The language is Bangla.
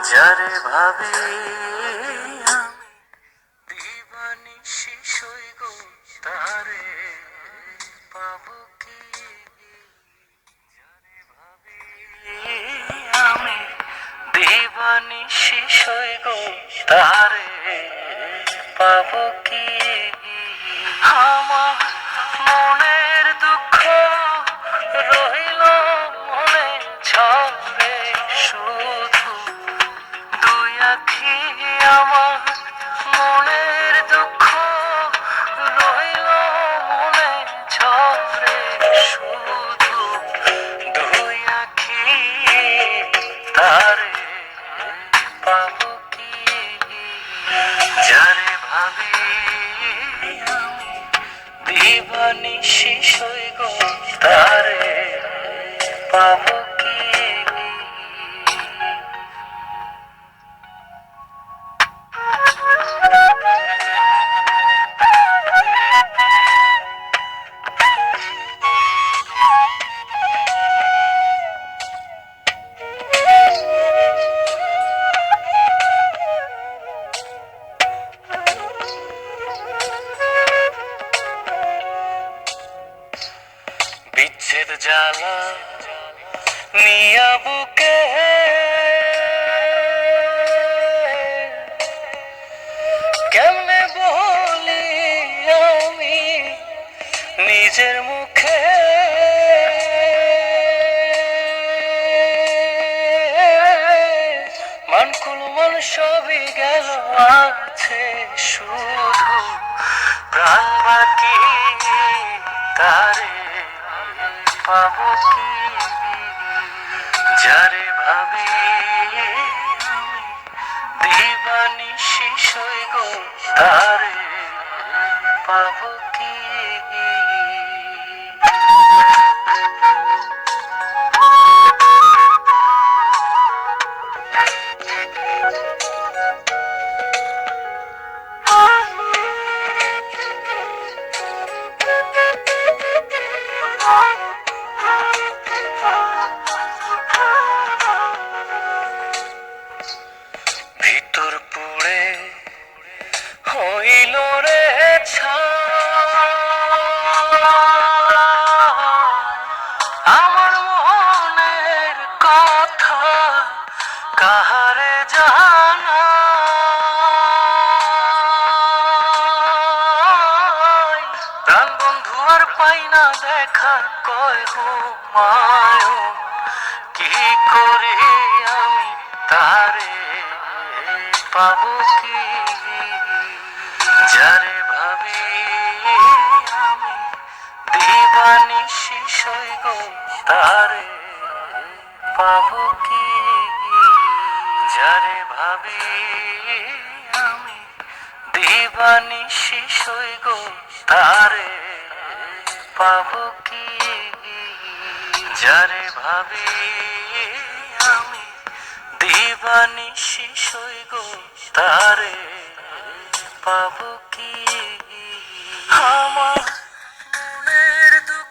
যারে ভাবি আমি দিবানিশি সইগ তারে পাবো কি? যারে ভাবি আমি দিবানিশি সইগ তারে পাবো কি? আমার মনের দুঃখ রইল মনে ছড়ে শুধু দুই আখি। আমার মনের দুঃখ রইল মনে ছড়ে শুধু দুই আখি। তারে পাবো কি? যারে ভাবি আমি দিবানিশি সইগ তারে পাবো কি? বিচ্ছেদ জ্বালা নিয়া বুকে কেমনে বলি আমি নিজের মুখে। মানকুলমান সবই গেল আছে শুধু প্রাণ বাকি। তারে পাবো কি? যারে ভাবি আমি দিবানিশি সইগ তারে পাবো কি? ভিতর পুড়ে হইল রে আমার মনের কথা কাহারে জানাই। প্রাণ বন্ধু আর পাই না দেখা কয় মায় কি করি আমি তারে পাবো কি? যারে ভাবি আমি দিবানিশি সইগ তারে পাবো কি? যারে ভাবি আমি দিবানিশি সইগ তারে পাবো কি? যারে ভাবি আমি দিবানিশি সইগ তারে পাবো কি? আমার